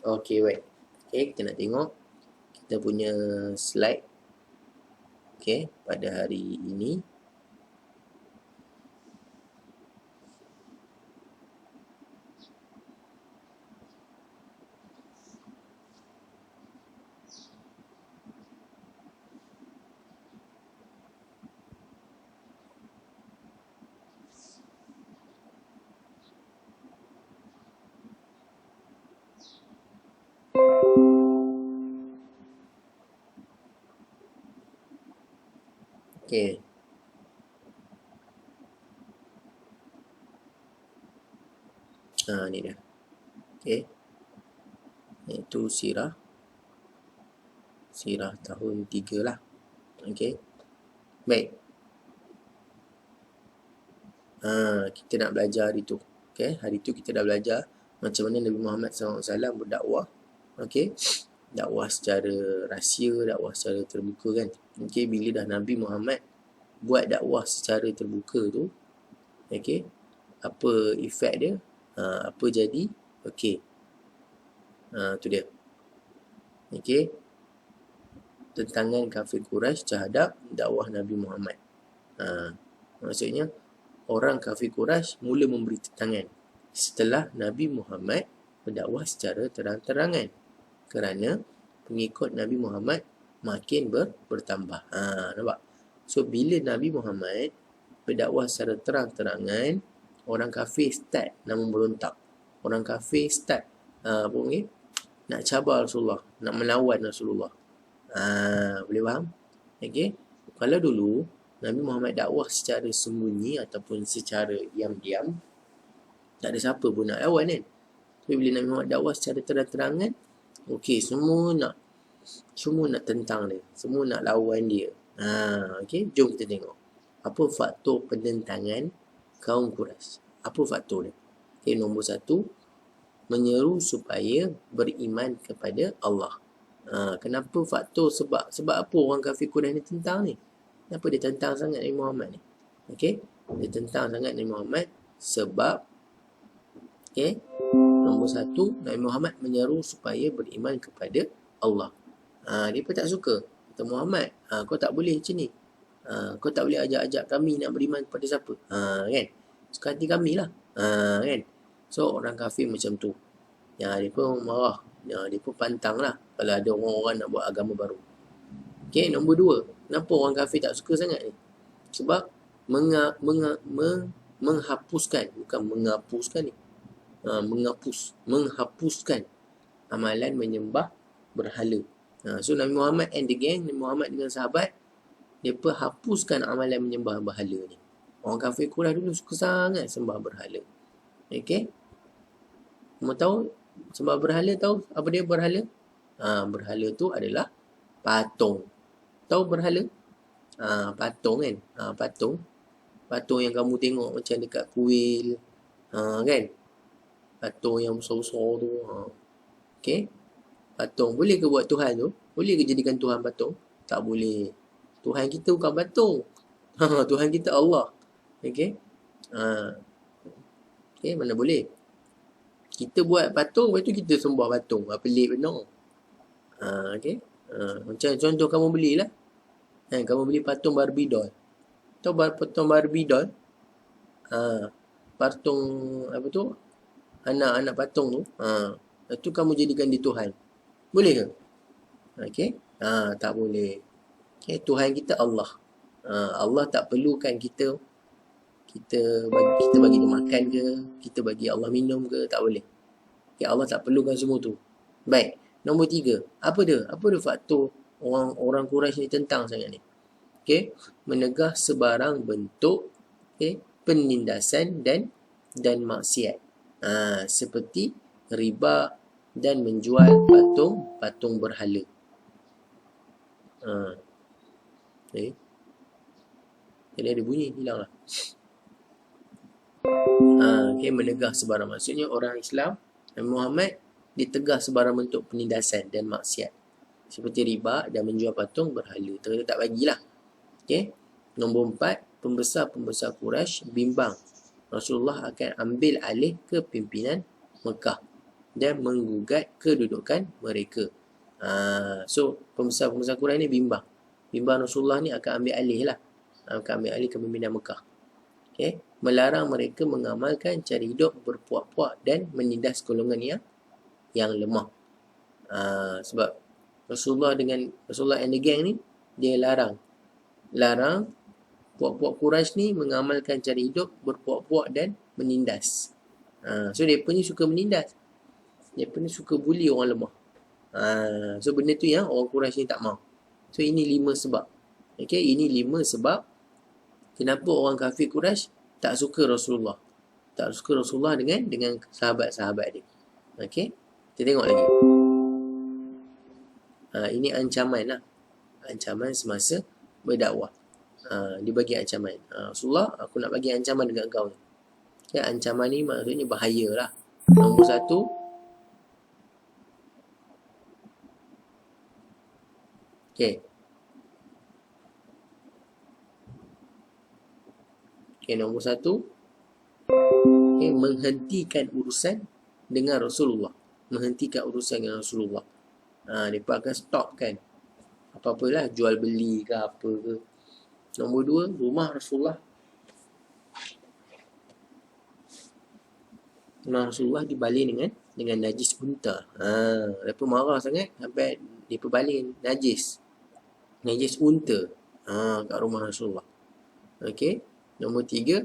Okey, baik. Okey, kita nak tengok kita punya slide. Okey, pada hari ini. Okey. Ni dia. Okey. Iaitu sirah tahun 3 lah. Okey. Baik. Kita nak belajar hari tu. Okey, hari tu kita dah belajar macam mana Nabi Muhammad SAW berdakwah. Okey. Dakwah secara rahsia, dakwah secara terbuka kan. Okey, bila dah Nabi Muhammad buat dakwah secara terbuka tu, okey, apa efek dia? Apa jadi? Okey. Tu dia. Okey. Tentangan kafir Quraisy terhadap dakwah Nabi Muhammad. Maksudnya orang kafir Quraisy mula memberi tentangan setelah Nabi Muhammad berdakwah secara terang-terangan, kerana pengikut Nabi Muhammad makin bertambah. Nampak? So bila Nabi Muhammad berdakwah secara terang-terangan, orang kafir start nak memberontak. Orang kafir start nak cabar Rasulullah, nak melawan Rasulullah. Boleh faham? Okey. Kalau dulu Nabi Muhammad dakwah secara sembunyi ataupun secara diam-diam, tak ada siapa pun nak lawan kan. Tapi bila Nabi Muhammad dakwah secara terang-terangan, okey, semua nak tentang dia, semua nak lawan dia. Okey, jom kita tengok apa faktor penentangan kaum Quraisy. Apa faktor dia? Okey, nombor 1, menyeru supaya beriman kepada Allah. Kenapa faktor? Sebab apa orang kafir Quraisy ni tentang ni? Kenapa dia tentang sangat Nabi Muhammad ni? Okey, dia tentang sangat Nabi Muhammad sebab nombor 1, Nabi Muhammad menyeru supaya beriman kepada Allah. Dia pun tak suka. Kata Muhammad, kau tak boleh macam ni. Kau tak boleh ajak-ajak kami nak beriman kepada siapa? Kan? Suka hati kami lah. Kan? So, orang kafir macam tu. Dia pun marah. Dia pun pantang lah kalau ada orang-orang nak buat agama baru. Okay, nombor 2. Kenapa orang kafir tak suka sangat ni? Sebab menghapuskan, bukan menghapuskan ni. Menghapuskan amalan menyembah berhala. So Nabi Muhammad and the gang, Nabi Muhammad dengan sahabat, dia pun hapuskan amalan menyembah berhala ni. Orang kafir Quraisy dulu suka sangat sembah berhala. Okay? Kamu tahu sembah berhala, tahu apa dia berhala? Berhala tu adalah patung. Tahu berhala? Patung kan? Patung yang kamu tengok macam dekat kuil. Kan? Patung yang besar-besar tu. Okay? Patung. Boleh ke buat Tuhan tu? Boleh ke jadikan Tuhan patung? Tak boleh. Tuhan kita bukan patung. Tuhan kita Allah. Okay? Okay, mana boleh? Kita buat patung, lepas tu kita sembah patung. Pelik benar. Okay? Macam contoh kamu belilah. Kamu beli patung Barbie doll. Tahu patung Barbie doll? Patung apa tu? Anak-anak patung tu. Itu kamu jadikan dia Tuhan. Boleh ke? Okay? Tak boleh. Okay, Tuhan kita Allah. Allah tak perlukan kita bagi dia makan ke, kita bagi Allah minum ke, tak boleh. Okay, Allah tak perlukan semua tu. Baik. Nombor 3. Apa dia faktor orang Quraisy ni tentang sangat ni? Okay, menegah sebarang bentuk penindasan dan maksiat. Seperti riba dan menjual patung berhala. Jadi ada bunyi, hilang lah. Menegah sebarang. Maksudnya orang Islam, Nabi Muhammad, ditegah sebarang bentuk penindasan dan maksiat. Seperti riba dan menjual patung berhala. Tak bagilah. Nombor 4, pembesar-pembesar Quraisy bimbang Rasulullah akan ambil alih kepimpinan Mekah. dan menggugat kedudukan mereka. So pembesar-pembesar Quraisy ni bimbang Rasulullah ni akan ambil alih lah, akan ambil alih kepimpinan Mekah. Okay. Melarang mereka mengamalkan cara hidup berpuak-puak dan menindas golongan yang lemah. Sebab Rasulullah and the gang ni, dia larang puak-puak Quraisy ni mengamalkan cara hidup berpuak-puak dan menindas. So mereka ni suka menindas, mereka ni suka bully orang lemah. So benda tu yang orang Quraisy ni tak mau. So ini 5 sebab. Okay, ini 5 sebab kenapa orang kafir Quraisy tak suka Rasulullah. Tak suka Rasulullah dengan sahabat-sahabat dia. Okay, kita tengok lagi. Ini ancaman lah. Ancaman semasa berdakwah. Dia bagi ancaman. Rasulullah, aku nak bagi ancaman dekat kau ni. Okay, ancaman ni maksudnya bahaya lah. Nombor 1, nombor 1, menghentikan urusan dengan Rasulullah. Menghentikan urusan dengan Rasulullah. Mereka akan stop kan. Apa-apalah, jual beli ke apa ke. Nombor 2, rumah Rasulullah dibalik dengan najis unta. Mereka marah sangat sampai mereka balik najis unta kat rumah Rasulullah. Okay. Nombor 3,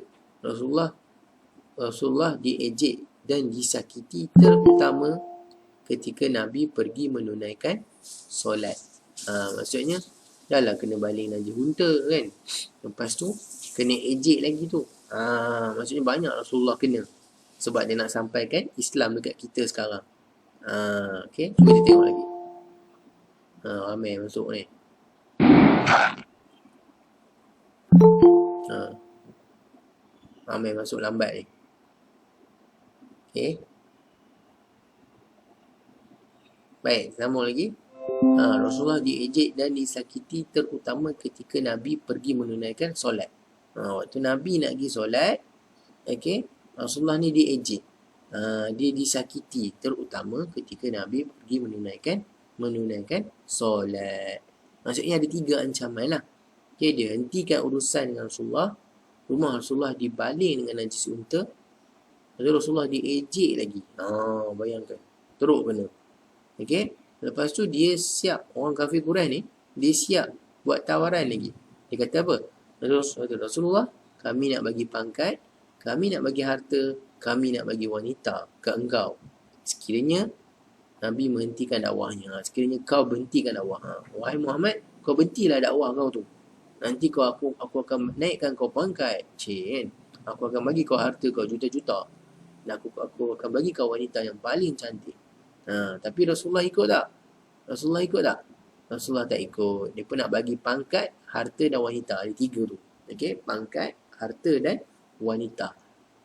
Rasulullah diejek dan disakiti, terutama ketika Nabi pergi menunaikan solat. Maksudnya dah lah kena baling najis unta kan, lepas tu kena ejek lagi tu. Maksudnya banyak Rasulullah kena, sebab dia nak sampaikan Islam dekat kita sekarang. Okay, cuba kita tengok lagi. Ramai masuk ni. Ramai masuk lambat ni. Okay. Baik, sambung lagi. Rasulullah diejek dan disakiti, terutama ketika Nabi pergi menunaikan solat. Waktu Nabi nak pergi solat, okay, Rasulullah ni diejek. Dia disakiti, terutama ketika Nabi pergi menunaikan solat. Maksudnya ada 3 ancaman lah. Okay, dia hentikan urusan dengan Rasulullah, rumah Rasulullah dibaling dengan najis unta, lalu Rasulullah diejek lagi. Bayangkan, teruk kena. Okay, lepas tu dia siap, orang kafir Quraisy ni, dia siap buat tawaran lagi. Dia kata apa? Rasulullah, kami nak bagi pangkat, kami nak bagi harta, kami nak bagi wanita ke engkau, sekiranya Nabi menghentikan dakwahnya. Sekiranya kau berhentikan dakwah. Wahai Muhammad, kau berhentilah dakwah kau tu. Nanti aku akan naikkan kau pangkat. Kan? Aku akan bagi kau harta kau juta-juta. Dan aku akan bagi kau wanita yang paling cantik. Tapi Rasulullah ikut tak? Rasulullah tak ikut. Dia pun nak bagi pangkat, harta dan wanita. Ada 3 tu. Okay? Pangkat, harta dan wanita.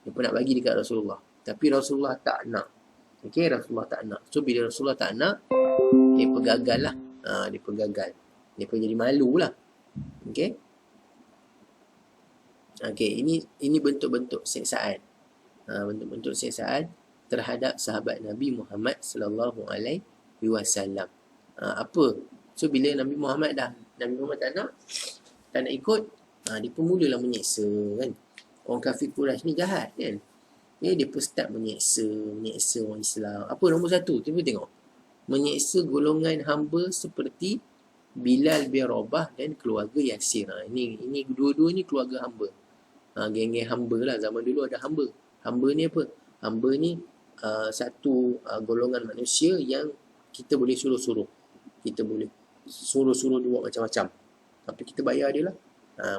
Dia pun nak bagi dekat Rasulullah. Tapi Rasulullah tak nak. Okay? Rasulullah tak nak. So bila Rasulullah tak nak, dia pegagal lah. Dia pegagal. Dia pun jadi malu lah. Okay? Okay, ini bentuk-bentuk siksaan. Bentuk-bentuk siksaan terhadap sahabat Nabi Muhammad sallallahu alaihi wasallam. Apa? So bila Nabi Muhammad tak nak ikut, dia pun mulalah menyeksa kan. Orang kafir Quraisy ni jahat kan. Dia pun start menyeksa orang Islam. Apa nombor 1? Cuba tengok. Menyeksa golongan hamba seperti Bilal bin Rabah dan keluarga Yasir. Ini dua-dua ni keluarga hamba. Geng-geng hamba lah. Zaman dulu ada hamba. Hamba ni apa? Hamba ni satu golongan manusia yang kita boleh suruh-suruh. Kita boleh suruh-suruh dia buat macam-macam. Tapi kita bayar dia lah.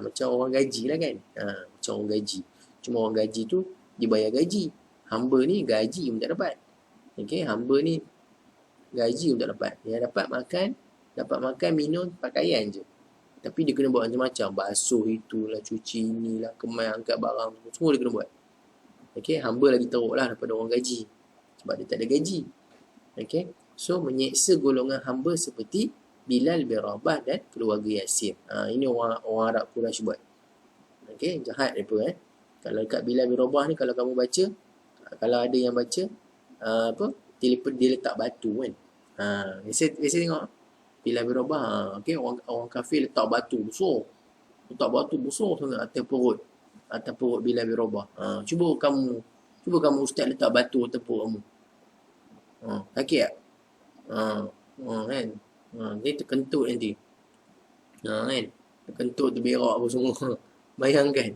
Macam orang gaji lah kan. Macam orang gaji. Cuma orang gaji tu dibayar gaji. Hamba ni gaji pun tak dapat. Okay, hamba ni gaji pun tak dapat. Dia dapat makan, minum, pakaian je. Tapi dia kena buat macam-macam. Basuh itulah, cuci inilah, kemas, angkat barang. Semua dia kena buat. Okay, hamba lagi teruk lah daripada orang gaji. Sebab dia tak ada gaji. Okay, so menyeksa golongan hamba seperti Bilal bin Rabah dan keluarga Yasir. Ini orang Arab Quraisy buat. Okay, jahat mereka Kalau dekat Bilal bin Rabah ni, kalau kamu baca, kalau ada yang baca, dia letak batu kan. Biasa tengok Bilal bin Rabah, okay, orang kafir letak batu besar. Letak batu besar sangat atas perut Bilal bin Rabah. Cuba kamu ustaz letak batu atas perut kamu. Sakit tak? Kan. Dia terkentut nanti. Kan. Terkentut, terberak apa semua. Bayangkan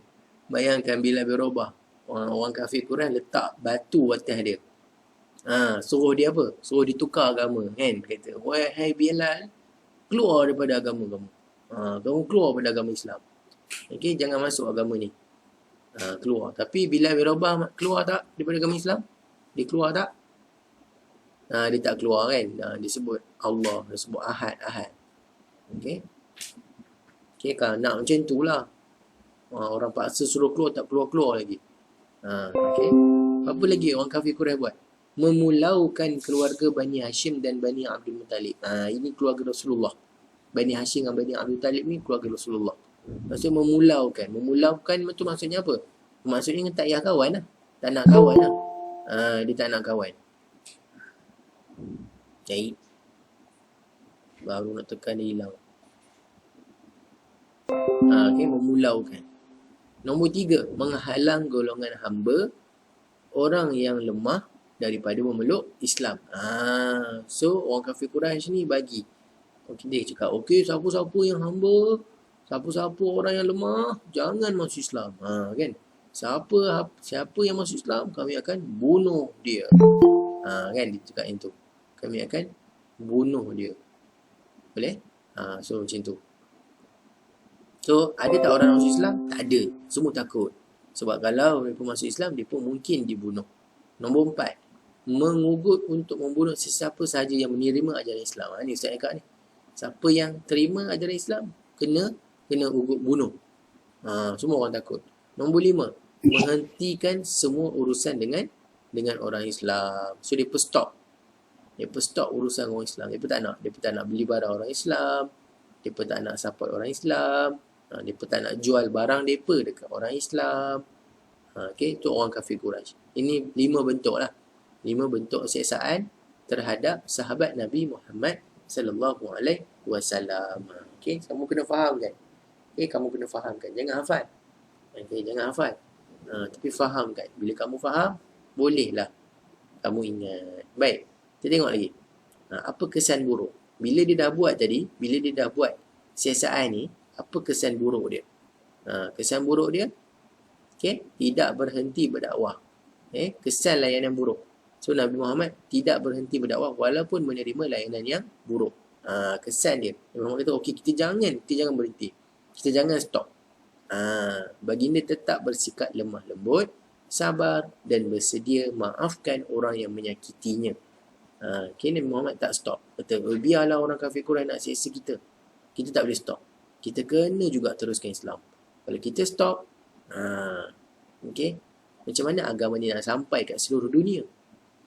Bilal bin Rabah. Orang kafir Quran letak batu atas dia. Suruh dia apa? Suruh ditukar agama. Kan. Kata, wahai Bilal, keluar daripada agama kamu. Kamu keluar daripada agama Islam. Okay, jangan masuk agama ni. Keluar. Tapi Bilal bin Rabah keluar tak daripada agama Islam? Dia keluar tak? Dia tak keluar kan. Dia sebut Allah, dia sebut Ahad. Okay. Okay, kalau nak macam tu lah. Orang paksa suruh keluar, tak keluar lagi. Okay. Apa lagi orang kafir Quraisy buat? Memulaukan keluarga Bani Hashim dan Bani Abdul Muttalib. Ini keluarga Rasulullah. Bani Hashim dan Bani Abdul Muttalib ni keluarga Rasulullah. Maksudnya memulaukan. Memulaukan itu maksudnya apa? Maksudnya tak payah kawan lah. Tak nak kawan lah. Dia tak nak kawan. Baik. Baru nak tekan dia hilang. Okay, memulaukan. Nombor 3, menghalang golongan hamba orang yang lemah daripada memeluk Islam. So orang kafir Quraisy ni bagi. Okay, dia cakap, okay, siapa-siapa yang hamba, siapa-siapa orang yang lemah, jangan masuk Islam. Kan? Siapa yang masuk Islam, kami akan bunuh dia. Kan dia cakap yang tu. Kami akan bunuh dia. Boleh? So macam tu. So, ada tak orang masuk Islam? Tak ada. Semua takut. Sebab kalau mereka masuk Islam, dia pun mungkin dibunuh. Nombor 4. Mengugut untuk membunuh sesiapa sahaja yang menerima ajaran Islam. Ni Ustaz cakap ni. Siapa yang terima ajaran Islam, kena ugut bunuh. Semua orang takut. Nombor 5. Menghentikan semua urusan dengan orang Islam. So, dia pun stop. Dia pun stop urusan orang Islam. Dia pun tak nak beli barang orang Islam. Dia pun tak nak support orang Islam. Dia pun tak nak jual barang mereka dekat orang Islam. Okay, itu orang kafir Quraisy. Ini 5 bentuk lah. 5 bentuk siksaan terhadap sahabat Nabi Muhammad sallallahu alaihi wasallam. Okay, kamu kena faham kan? Okay, kamu kena faham kan? Jangan hafal. Okay, jangan hafal. Tapi faham kan? Bila kamu faham, bolehlah kamu ingat. Baik, kita tengok lagi. Apa kesan buruk? Bila dia dah buat siasaan ni, apa kesan buruk dia? Kesan buruk dia, okay, tidak berhenti berdakwah. Kesan layanan buruk. So, Nabi Muhammad tidak berhenti berdakwah walaupun menerima layanan yang buruk. Kesan dia. Nabi Muhammad kata, okay, kita jangan berhenti. Kita jangan stop. Baginda tetap bersikap lemah lembut, sabar dan bersedia maafkan orang yang menyakitinya. Okay, Nabi Muhammad tak stop. Kata, biarlah orang kafir Quraisy nak siksa kita. Kita tak boleh stop. Kita kena juga teruskan Islam. Kalau kita stop, okay, macam mana agama ni nak sampai kat seluruh dunia?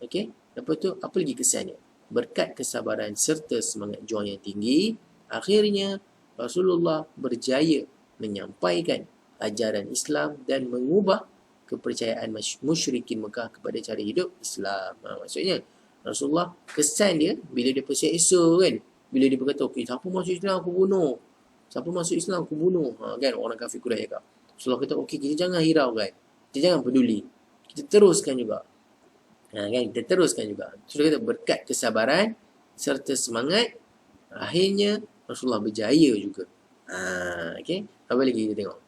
Okay, lepas tu, apa lagi kesannya? Berkat kesabaran serta semangat juang yang tinggi, akhirnya Rasulullah berjaya menyampaikan ajaran Islam dan mengubah kepercayaan musyrikin Mekah kepada cara hidup Islam. Maksudnya, Rasulullah kesan dia bila dia perseksa kan, bila dia berkata, okay, siapa masuk Islam aku bunuh, siapa masuk Islam aku bunuh, kan orang kafir Quraisy cakap. Rasulullah kata, okay, kita jangan hiraukan, kita jangan peduli, kita teruskan juga. Kan, kita teruskan juga. Rasulullah kata, berkat kesabaran serta semangat, akhirnya Rasulullah berjaya juga. Okay, apa lagi kita tengok?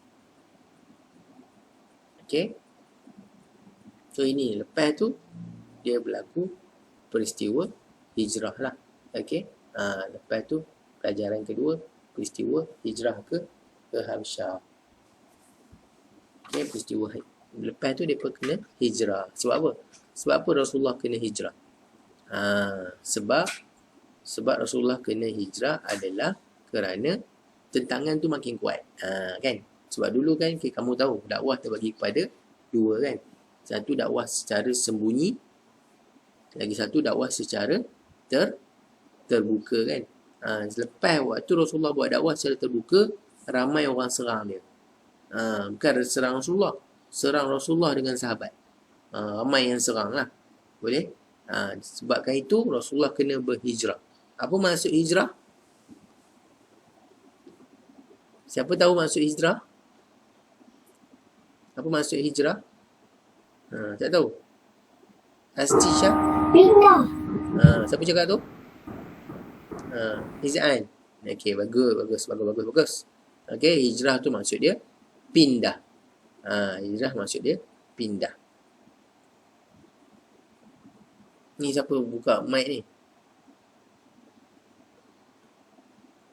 Okay, so ini lepas tu dia berlaku peristiwa hijrah lah. Okay, lepas tu pelajaran kedua, peristiwa hijrah ke Habsyah. Okay, peristiwa lepas tu dia pun kena hijrah. Sebab apa? Sebab apa Rasulullah kena hijrah? Sebab Rasulullah kena hijrah adalah kerana tentangan tu makin kuat. Kan? Sebab dulu kan kamu tahu dakwah terbagi kepada 2 kan. Satu dakwah secara sembunyi, lagi satu dakwah secara terbuka kan. Selepas waktu Rasulullah buat dakwah secara terbuka, ramai orang serang dia. Bukan serang Rasulullah dengan sahabat. Ramai yang serang lah. Boleh? Sebabkan itu Rasulullah kena berhijrah. Apa maksud hijrah? Siapa tahu maksud hijrah? Apa maksud hijrah? Tak tahu. Astisha? Pindah. Siapa cakap tu? Izan. Okey, bagus. Okey, hijrah tu maksud dia pindah. Hijrah maksud dia pindah. Ni siapa buka mic ni?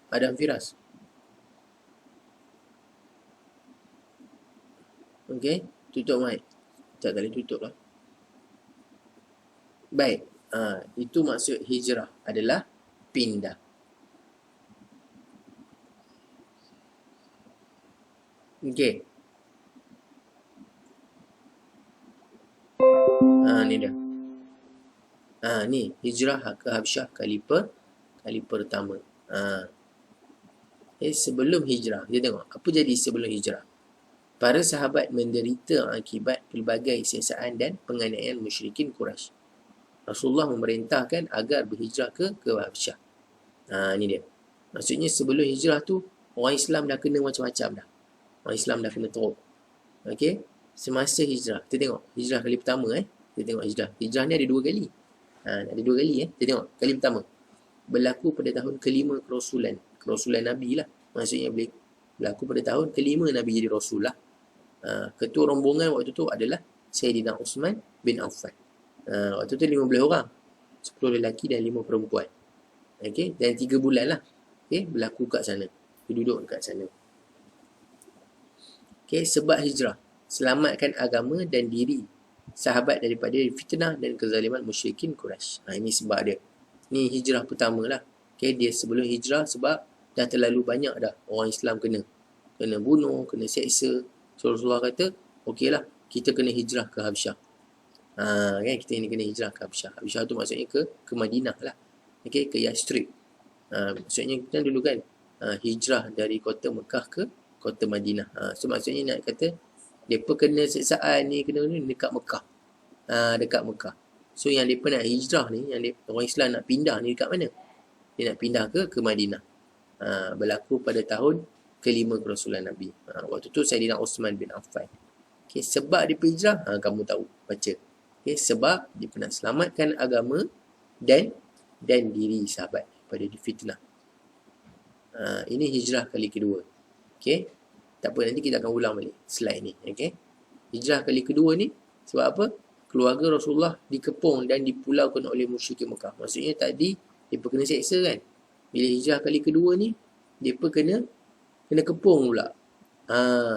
Adam Firas. Okey, tutup mic. Tak boleh tutup lah. Baik. Itu maksud hijrah adalah pindah. Okey. Ni dia. Ni hijrah ke Habsyah kali pertama. Sebelum hijrah, kita tengok apa jadi sebelum hijrah. Para sahabat menderita akibat pelbagai siksaan dan penganiayaan musyrikin Quraisy. Rasulullah memerintahkan agar berhijrah ke Habsyah. Ni dia. Maksudnya sebelum hijrah tu orang Islam dah kena macam-macam dah. Orang Islam dah kena teruk. Okey. Semasa hijrah, kita tengok hijrah kali pertama Kita tengok hijrah. Hijrah ni ada 2 kali. Ada 2 kali Kita tengok kali pertama. Berlaku pada tahun kelima kerasulan Nabi lah. Maksudnya berlaku pada tahun kelima Nabi jadi Rasul lah. Ketua rombongan waktu tu adalah Sayyidina Uthman bin Affan. Waktu tu 15 orang. 10 lelaki dan 5 perempuan. Okey, dan 3 bulan lah. Okey, berlaku kat sana. Duduk kat sana. Okey, sebab hijrah. Selamatkan agama dan diri sahabat daripada fitnah dan kezaliman musyrikin Quraisy. Ini sebab dia. Ni hijrah pertama lah. Okay, dia sebelum hijrah sebab dah terlalu banyak dah orang Islam kena bunuh, kena seksa. So Rasulullah kata, okey lah, kita kena hijrah ke Habsyah. Kan, kita ni kena hijrah ke Habsyah. Habsyah tu maksudnya ke Madinah lah. Okay, ke Yastrib. Maksudnya kita dulu kan hijrah dari kota Mekah ke kota Madinah. So maksudnya nak kata mereka kena siksaan ni, kena ni dekat Mekah. Dekat Mekah. So yang mereka nak hijrah ni, yang orang Islam nak pindah ni dekat mana? Dia nak pindah ke Madinah. Berlaku pada tahun kelima kerasulan Nabi. Waktu tu Sayyidina Uthman bin Affan. Okay, sebab dia hijrah, kamu tahu, baca. Okay, sebab dia nak selamatkan agama dan diri sahabat pada fitnah. Ini hijrah kali kedua. Okay, tak apa, nanti kita akan ulang balik slide ni. Okay, hijrah kali kedua ni sebab apa? Keluarga Rasulullah dikepung dan dipulaukan oleh musyrikin Mekah. Maksudnya tadi mereka kena seksa kan. Bila hijrah kali kedua ni, mereka kena kepung pula.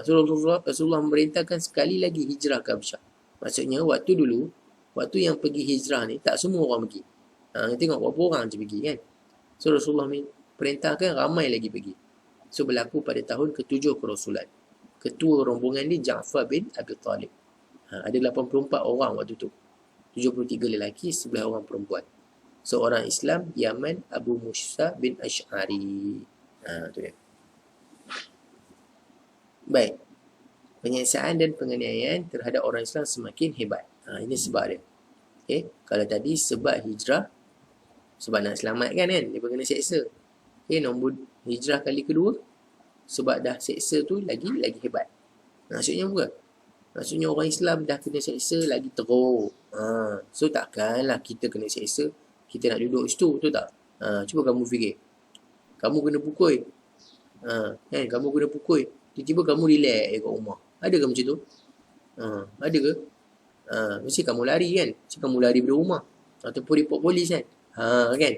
So Rasulullah memerintahkan sekali lagi hijrah ke Habsyah. Maksudnya waktu dulu, waktu yang pergi hijrah ni, tak semua orang pergi. Tengok berapa orang je pergi kan. So Rasulullah perintahkan ramai lagi pergi. So berlaku pada tahun ke-7 kerasulan. Ketua rombongan ni Ja'far bin Abi Talib. Ada 84 orang waktu tu. 73 lelaki, 11 orang perempuan. Seorang Islam Yaman Abu Musa bin Ash'ari. Tu dia. Baik. Penyiksaan dan penganiayaan terhadap orang Islam semakin hebat. Ini sebab dia. Okay. Kalau tadi sebab hijrah, sebab nak selamatkan kan, dia kena seksa. Okay, nombor hijrah kali kedua, sebab dah seksa tu lagi hebat. Maksudnya bukan? Maksudnya orang Islam dah kena seksa lagi teruk. So takkanlah kita kena seksa, kita nak duduk situ, betul tak? Cuba kamu fikir. Kamu kena pukul. Kan, kamu kena pukul. Tiba-tiba kamu relax kat rumah. Ada ke macam tu? Ada ke? Mesti kamu lari kan? Mesti kamu lari dari rumah. Ataupun report polis kan? Kan?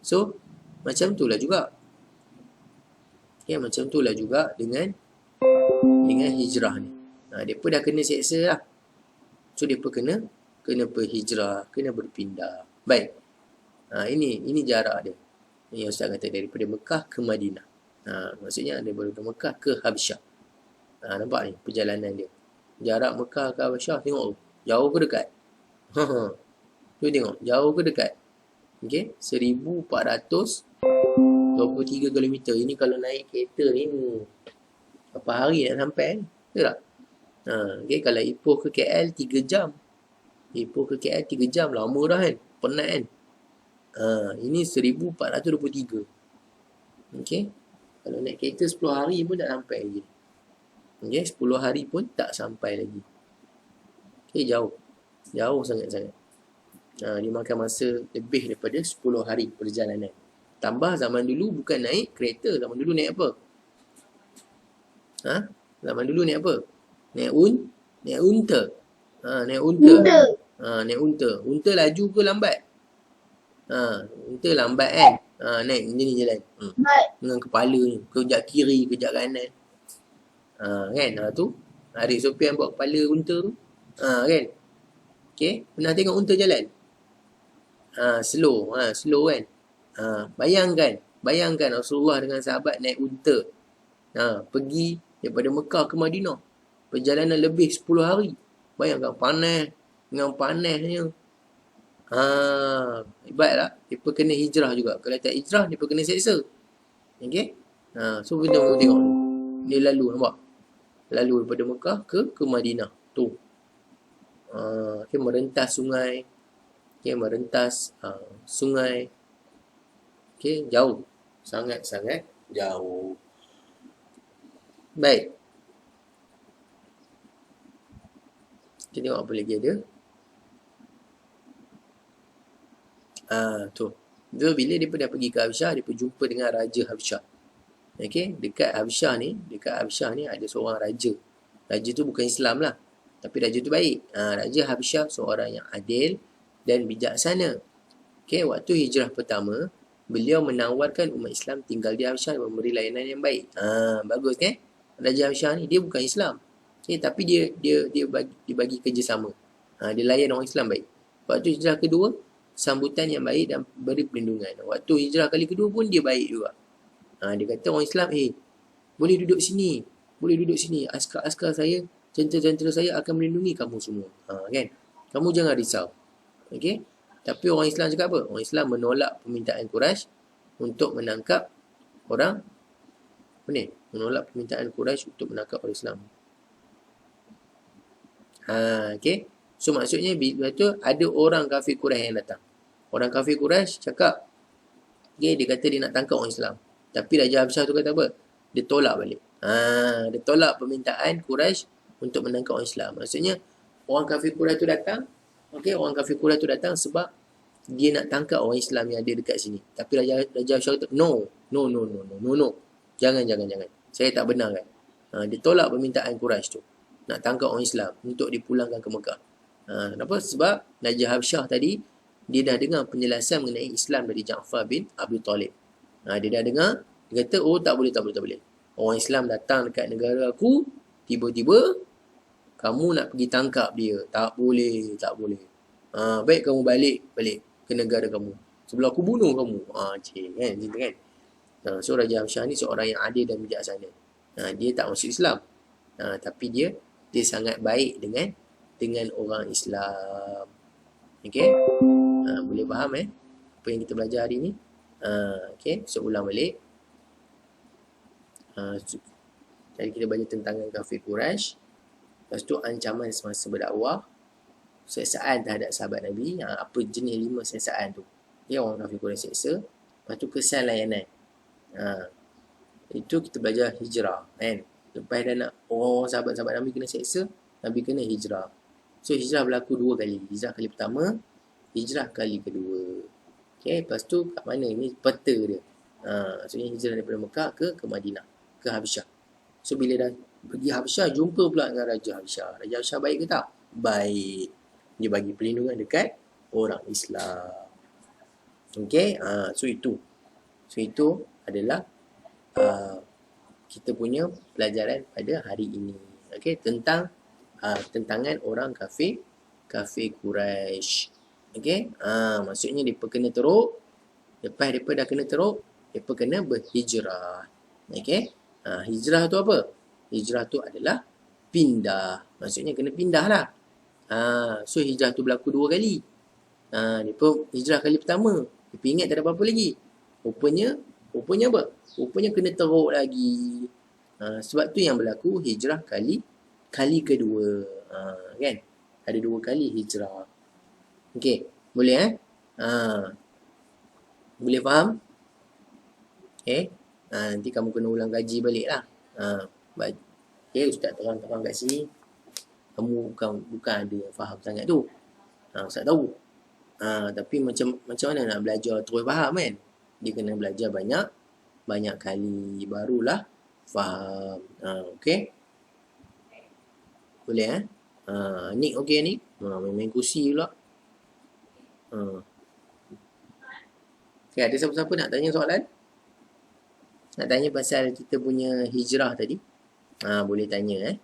So, macam tu lah juga. Okay, macam tu lah juga dengan hijrah ni. Mereka dah kena seksa lah. So, mereka kena berhijrah, kena berpindah. Baik. Ini jarak dia. Ini yang Ustaz kata daripada Mekah ke Madinah. Maksudnya daripada Mekah ke Habsyah. Nampak ni perjalanan dia. Jarak Mekah ke Habsyah, tengok tu. Jauh ke dekat? Tu tengok, jauh ke dekat? Okay, 1423 km. Ini kalau naik kereta ni berapa hari nak sampai ni? Betul tak? Okay, kalau Ipoh ke KL 3 jam. Ipoh ke KL 3 jam, lama dah kan? penat kan. Ini 1423. Okey. Kalau naik kereta 10 hari pun tak sampai lagi. Okey, 10 hari pun tak sampai lagi. Okey, jauh. Jauh sangat-sangat. Dia makan masa lebih daripada 10 hari perjalanan. Tambah zaman dulu bukan naik kereta. Zaman dulu naik apa? Zaman dulu naik apa? Naik unta. Naik unta. Naik unta. Unta laju ke lambat? Unta lambat kan? Naik ni jalan. Dengan kepala ni. Kejap kiri, kejap kanan. Kan? Tu. Adik Sofian buat kepala unta tu. Kan? Okay. Pernah tengok unta jalan? Slow. Slow kan? Bayangkan Rasulullah dengan sahabat naik unta. Pergi daripada Mekah ke Madinah. Perjalanan lebih 10 hari. Bayangkan panas. Dengan panasnya. Hebat tak? Mereka kena hijrah juga. Kalau tak hijrah, mereka kena seksa. Okay? So kita mau tengok. Dia lalu, nampak? Lalu daripada Mekah ke Madinah. Tu. Okay, merentas sungai. Okay, merentas sungai. Okay, jauh. Sangat-sangat jauh. Baik. Kita tengok apa lagi ada. Tu. Dia bila dia dah pergi ke Habsyah, dia berjumpa dengan Raja Habsyah. Okay, dekat Habsyah ni ada seorang raja. Raja tu bukan Islam lah. Tapi raja tu baik. Raja Habsyah seorang yang adil dan bijaksana. Okay, waktu hijrah pertama, beliau menawarkan umat Islam tinggal di Habsyah dan memberi layanan yang baik. Bagus kan? Raja Habsyah ni dia bukan Islam. Okay, tapi dia bagi kerjasama. Dia layan orang Islam baik. Waktu hijrah kedua, sambutan yang baik dan beri perlindungan. Waktu hijrah kali kedua pun dia baik juga. Dia kata orang Islam, boleh duduk sini. Boleh duduk sini. Askar-askar saya, tentera-tentera saya akan melindungi kamu semua. Kan? Kamu jangan risau. Okay? Tapi orang Islam cakap apa? Orang Islam menolak permintaan Quraisy untuk menangkap orang menolak permintaan Quraisy untuk menangkap orang Islam. Okay? So maksudnya bila tu ada orang kafir Quraisy yang datang. Orang kafir Quraisy cakap, dia kata dia nak tangkap orang Islam. Tapi Raja Habsyah tu kata apa? Dia tolak balik. Dia tolak permintaan Quraisy untuk menangkap orang Islam. Maksudnya orang kafir Quraisy tu datang. Okay, orang kafir Quraisy tu datang sebab dia nak tangkap orang Islam yang ada dekat sini. Tapi Raja Habsyah kata, no. Jangan. Saya tak benarkan. Dia tolak permintaan Quraisy tu. Nak tangkap orang Islam untuk dipulangkan ke Mekah. Kenapa? Sebab Raja Habsyah tadi, dia dah dengar penjelasan mengenai Islam dari Ja'far bin Abi Talib. Dia dah dengar, dia kata, tak boleh. Orang Islam datang dekat negara aku, tiba-tiba, kamu nak pergi tangkap dia. Tak boleh. Baik kamu balik ke negara kamu. Sebelum aku bunuh kamu. Kan? So Raja Habsyah ni seorang yang adil dan bijaksana. Dia tak masuk Islam. Tapi dia sangat baik dengan orang Islam. Okay? Boleh faham apa yang kita belajar hari ni? Okay, so ulang balik. Jadi kita baca tentang kafir Quraisy. Lepas tu ancaman semasa berdakwah, siksaan terhadap sahabat Nabi. Apa jenis 5 siksaan tu? Dia orang kafir Quraisy seksa. Lepas tu kesan layanan. Itu kita belajar hijrah kan. Lepas dah nak orang sahabat-sahabat Nabi kena seksa, Nabi kena hijrah. So hijrah berlaku 2 kali. Hijrah kali pertama, hijrah kali kedua. Okay, lepas tu kat mana ni peta dia. Maksudnya hijrah daripada Mekah ke Madinah, ke Habsyah. So bila dah pergi Habsyah, jumpa pula dengan Raja Habsyah. Raja Habsyah baik ke tak? Baik. Dia bagi perlindungan dekat orang Islam. Okay, so itu adalah kita punya pelajaran pada hari ini. Okay, tentang tentangan orang kafir Quraisy. Okay, maksudnya mereka kena teruk. Lepas mereka dah kena teruk, mereka kena berhijrah. Okay, hijrah tu apa? Hijrah tu adalah pindah. Maksudnya kena pindah lah. So hijrah tu berlaku 2 kali. Mereka hijrah kali pertama, mereka ingat tak ada apa-apa lagi. Rupanya apa? Rupanya kena teruk lagi. Sebab tu yang berlaku hijrah kali kedua. Kan? Ada 2 kali hijrah. Okey, boleh Boleh faham? Okay. Nanti kamu kena ulang kaji balik lah. Okay, Ustaz terang-terang kat sini. Kamu bukan ada yang faham sangat tu. Ustaz tahu. Tapi macam mana nak belajar terus faham kan? Dia kena belajar banyak kali barulah faham. Okay. Boleh Nick okey ni? Main kursi pula. Okay, ada siapa-siapa nak tanya soalan? Nak tanya pasal kita punya hijrah tadi? Boleh tanya